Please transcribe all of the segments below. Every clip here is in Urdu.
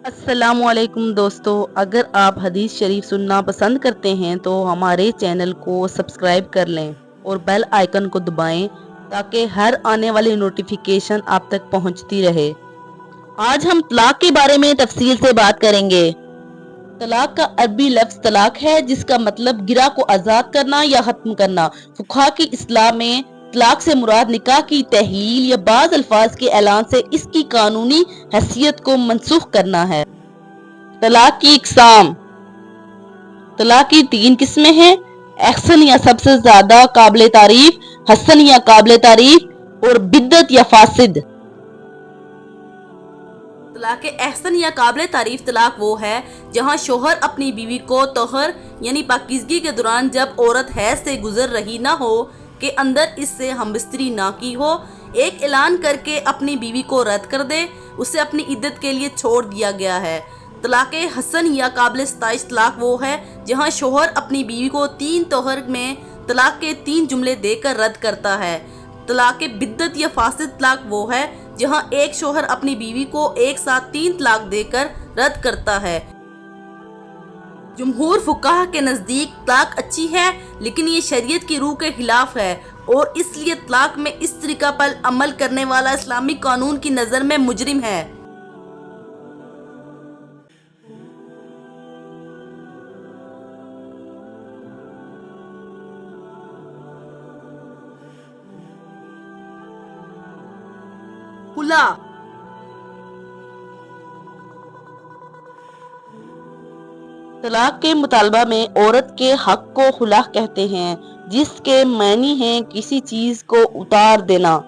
السلام علیکم دوستو، اگر آپ حدیث شریف سننا پسند کرتے ہیں تو ہمارے چینل کو سبسکرائب کر لیں اور بیل آئیکن کو دبائیں تاکہ ہر آنے والی نوٹیفیکیشن آپ تک پہنچتی رہے۔ آج ہم طلاق کے بارے میں تفصیل سے بات کریں گے۔ طلاق کا عربی لفظ طلاق ہے، جس کا مطلب گرہ کو آزاد کرنا یا ختم کرنا۔ فقہا کی اصطلاح میں طلاق سے مراد نکاح کی تحلیل یا بعض الفاظ کے اعلان سے اس کی قانونی حیثیت کو منسوخ کرنا ہے۔ طلاق کی اقسام۔ طلاق کی 3 قسمیں ہیں: احسن یا سب سے زیادہ قابل تعریف، حسن یا قابل تعریف اور بدعت یا فاسد۔ طلاق احسن یا قابل تعریف طلاق وہ ہے جہاں شوہر اپنی بیوی کو طہر یعنی پاکیزگی کے دوران جب عورت حیض سے گزر رہی نہ ہو کے اندر اس سے ہم بستری نہ کی ہو، ایک اعلان کر کے اپنی بیوی کو رد کر دے، اسے اپنی عدت کے لیے چھوڑ دیا گیا ہے۔ طلاق حسن یا قابل ستائش طلاق وہ ہے جہاں شوہر اپنی بیوی کو 3 طہر میں طلاق کے 3 جملے دے کر رد کرتا ہے۔ طلاق بدعت یا فاسد طلاق وہ ہے جہاں ایک شوہر اپنی بیوی کو ایک ساتھ 3 طلاق دے کر رد کرتا ہے۔ جمہور فقہا کے نزدیک طلاق اچھی ہے، لیکن یہ شریعت کی روح کے خلاف ہے اور اس لیے طلاق میں اس طریقہ پر عمل کرنے والا اسلامی قانون کی نظر میں مجرم ہے۔ خلا۔ طلاق کے مطالبہ میں عورت کے حق کو خلا کہتے ہیں، جس کے معنی ہیں کسی چیز کو اتار دینا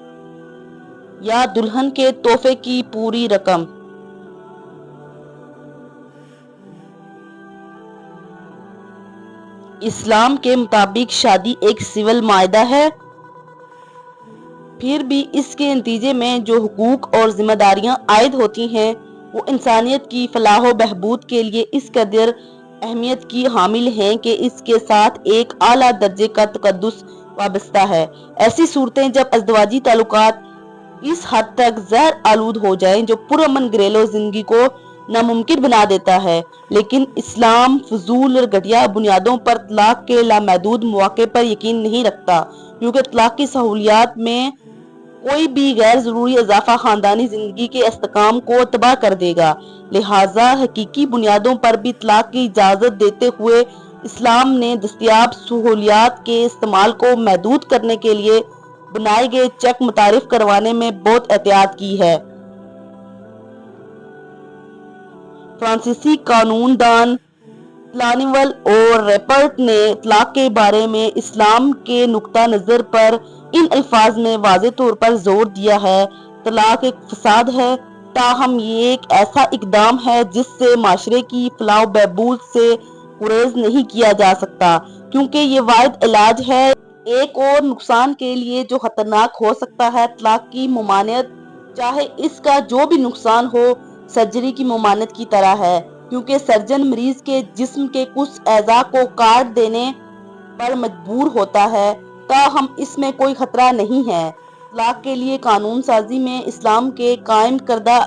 یا دلہن کے تحفے کی پوری رقم۔ اسلام کے مطابق شادی ایک سول معاہدہ ہے، پھر بھی اس کے نتیجے میں جو حقوق اور ذمہ داریاں عائد ہوتی ہیں وہ انسانیت کی فلاح و بہبود کے لیے اس قدر اہمیت کی حامل ہیں کہ اس کے ساتھ ایک اعلیٰ درجے کا تقدس وابستہ ہے۔ ایسی صورتیں جب ازدواجی تعلقات اس حد تک زہر آلود ہو جائیں جو پرامن گھریلو زندگی کو ناممکن بنا دیتا ہے، لیکن اسلام فضول اور گھٹیا بنیادوں پر طلاق کے لامحدود مواقع پر یقین نہیں رکھتا، کیونکہ طلاق کی سہولیات میں کوئی بھی غیر ضروری اضافہ خاندانی زندگی کے استحکام کو تباہ کر دے گا۔ لہٰذا حقیقی بنیادوں پر بھی طلاق کی اجازت دیتے ہوئے اسلام نے دستیاب سہولیات کے استعمال کو محدود کرنے کے لیے بنائے گئے چیک متعارف کروانے میں بہت احتیاط کی ہے۔ فرانسیسی قانون دان پلانیول اور ریپرٹ نے طلاق کے بارے میں اسلام کے نقطہ نظر پر ان الفاظ میں واضح طور پر زور دیا ہے: طلاق ایک فساد ہے، تاہم یہ ایک ایسا اقدام ہے جس سے معاشرے کی فلاح و بہبود سے گریز نہیں کیا جا سکتا، کیونکہ یہ واحد علاج ہے ایک اور نقصان کے لیے جو خطرناک ہو سکتا ہے۔ طلاق کی ممانعت، چاہے اس کا جو بھی نقصان ہو، سرجری کی ممانعت کی طرح ہے، کیونکہ سرجن مریض کے جسم کے کچھ اعضاء کو کاٹ دینے پر مجبور ہوتا ہے، تاہم اس میں کوئی خطرہ نہیں ہے۔ طلاق کے لیے قانون سازی میں اسلام کے قائم کردہ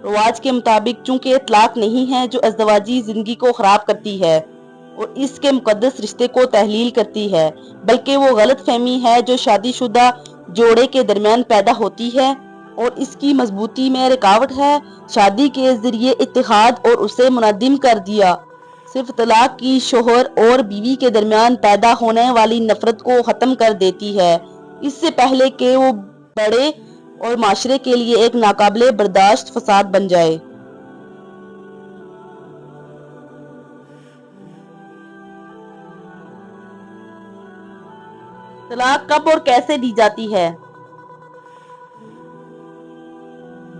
رواج کے مطابق چونکہ طلاق نہیں ہے جو ازدواجی زندگی کو خراب کرتی ہے اور اس کے مقدس رشتے کو تحلیل کرتی ہے، بلکہ وہ غلط فہمی ہے جو شادی شدہ جوڑے کے درمیان پیدا ہوتی ہے اور اس کی مضبوطی میں رکاوٹ ہے۔ شادی کے ذریعے اتحاد اور اسے منہدم کر دیا صرف طلاق کی شوہر اور بیوی کے درمیان پیدا ہونے والی نفرت کو ختم کر دیتی ہے، اس سے پہلے کہ وہ بڑے اور معاشرے کے لیے ایک ناقابل برداشت فساد بن جائے۔ طلاق کب اور کیسے دی جاتی ہے؟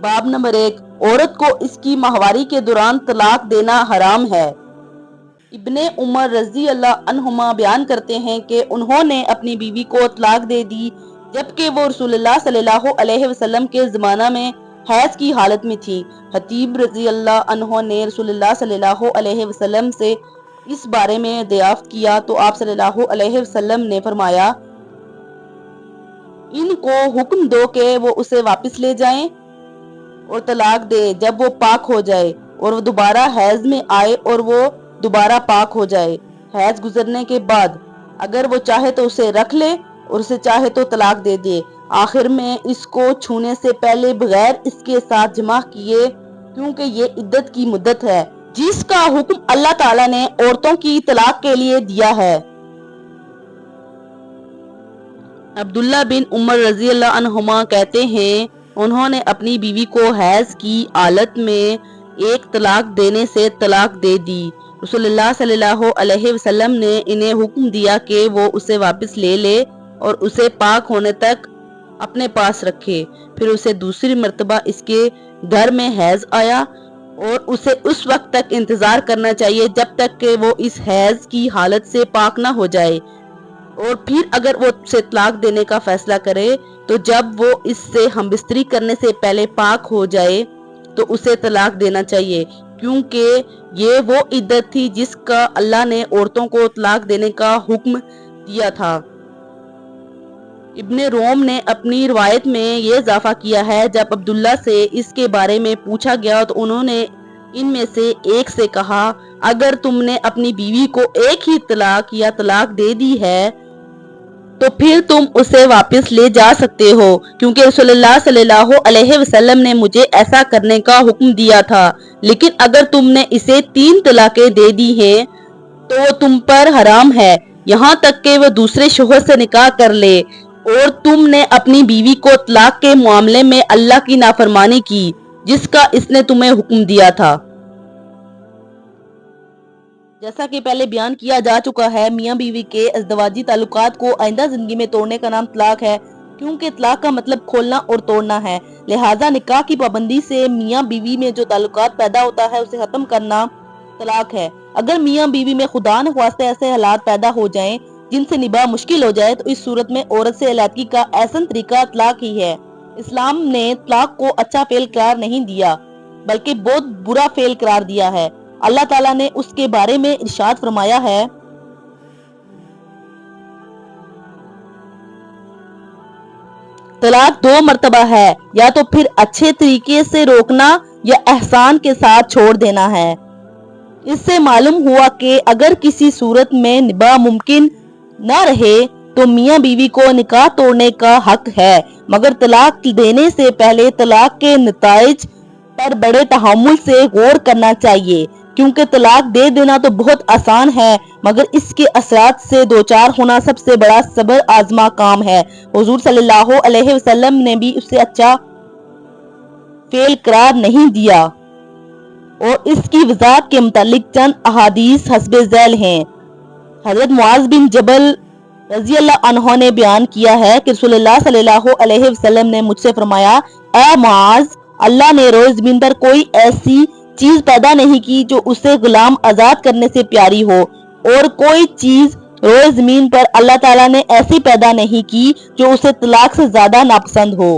باب نمبر 1، عورت کو اس کی ماہواری کے دوران طلاق دینا حرام ہے۔ ابن عمر رضی اللہ عنہما بیان کرتے ہیں کہ انہوں نے اپنی بیوی کو طلاق دے دی جبکہ وہ رسول اللہ صلی اللہ علیہ وسلم کے زمانہ میں حیض کی حالت میں تھی۔ حتیب رضی اللہ عنہ نے رسول اللہ صلی اللہ علیہ وسلم سے اس بارے میں دریافت کیا تو آپ صلی اللہ علیہ وسلم نے فرمایا، ان کو حکم دو کہ وہ اسے واپس لے جائیں اور طلاق دے جب وہ پاک ہو جائے اور وہ دوبارہ حیض میں آئے اور وہ دوبارہ پاک ہو جائے۔ حیض گزرنے کے بعد اگر وہ چاہے تو اسے رکھ لے اور اسے چاہے تو طلاق دے دے۔ آخر میں اس کو چھونے سے پہلے بغیر اس کے ساتھ جمع کیے، کیونکہ یہ عدت کی مدت ہے جس کا حکم اللہ تعالیٰ نے عورتوں کی طلاق کے لیے دیا ہے۔ عبداللہ بن عمر رضی اللہ عنہما کہتے ہیں، انہوں نے اپنی بیوی کو حیض کی حالت میں ایک طلاق دینے سے طلاق دے دی۔ رسول اللہ صلی اللہ علیہ وسلم نے انہیں حکم دیا کہ وہ اسے واپس لے لے اور اسے پاک ہونے تک اپنے پاس رکھے۔ پھر اسے دوسری مرتبہ اس کے گھر میں حیض آیا اور اسے اس وقت تک انتظار کرنا چاہیے جب تک کہ وہ اس حیض کی حالت سے پاک نہ ہو جائے، اور پھر اگر وہ اسے طلاق دینے کا فیصلہ کرے تو جب وہ اس سے ہمبستری کرنے سے پہلے پاک ہو جائے تو اسے طلاق دینا چاہیے، کیونکہ یہ وہ عدت تھی جس کا اللہ نے عورتوں کو طلاق دینے کا حکم دیا تھا۔ ابن روم نے اپنی روایت میں یہ اضافہ کیا ہے، جب عبداللہ سے اس کے بارے میں پوچھا گیا تو انہوں نے ان میں سے ایک سے کہا، اگر تم نے اپنی بیوی کو ایک ہی طلاق یا طلاق دے دی ہے تو پھر تم اسے واپس لے جا سکتے ہو، کیونکہ رسول اللہ صلی اللہ علیہ وسلم نے مجھے ایسا کرنے کا حکم دیا تھا۔ لیکن اگر تم نے اسے 3 طلاقیں دے دی ہیں تو وہ تم پر حرام ہے، یہاں تک کہ وہ دوسرے شوہر سے نکاح کر لے، اور تم نے اپنی بیوی کو طلاق کے معاملے میں اللہ کی نافرمانی کی جس کا اس نے تمہیں حکم دیا تھا۔ جیسا کہ پہلے بیان کیا جا چکا ہے، میاں بیوی کے ازدواجی تعلقات کو آئندہ زندگی میں توڑنے کا نام طلاق ہے، کیونکہ طلاق کا مطلب کھولنا اور توڑنا ہے۔ لہٰذا نکاح کی پابندی سے میاں بیوی میں جو تعلقات پیدا ہوتا ہے اسے ختم کرنا طلاق ہے۔ اگر میاں بیوی میں خدا نخواستہ ایسے حالات پیدا ہو جائیں جن سے نباہ مشکل ہو جائے تو اس صورت میں عورت سے علیحدگی کا احسن طریقہ طلاق ہی ہے۔ اسلام نے طلاق کو اچھا فعل قرار نہیں دیا بلکہ بہت برا فعل قرار دیا ہے۔ اللہ تعالیٰ نے اس کے بارے میں ارشاد فرمایا ہے، طلاق 2 مرتبہ ہے، یا تو پھر اچھے طریقے سے روکنا یا احسان کے ساتھ چھوڑ دینا ہے۔ اس سے معلوم ہوا کہ اگر کسی صورت میں نباہ ممکن نہ رہے تو میاں بیوی کو نکاح توڑنے کا حق ہے، مگر طلاق دینے سے پہلے طلاق کے نتائج پر بڑے تحمل سے غور کرنا چاہیے، کیونکہ طلاق دے دینا تو بہت آسان ہے مگر اس کے اثرات سے دوچار ہونا سب سے بڑا صبر آزما کام ہے۔ حضور صلی اللہ علیہ وسلم نے بھی اسے اچھا فعل قرار نہیں دیا، اور اس کی وضاحت کے متعلق چند احادیث حسب ذیل ہیں۔ حضرت معاذ بن جبل رضی اللہ عنہ نے بیان کیا ہے کہ رسول اللہ صلی اللہ علیہ وسلم نے مجھ سے فرمایا، اے معاذ، اللہ نے روئے زمین پر کوئی ایسی چیز پیدا نہیں کی جو اسے غلام آزاد کرنے سے پیاری ہو، اور کوئی چیز روئے زمین پر اللہ تعالیٰ نے ایسی پیدا نہیں کی جو اسے طلاق سے زیادہ ناپسند ہو۔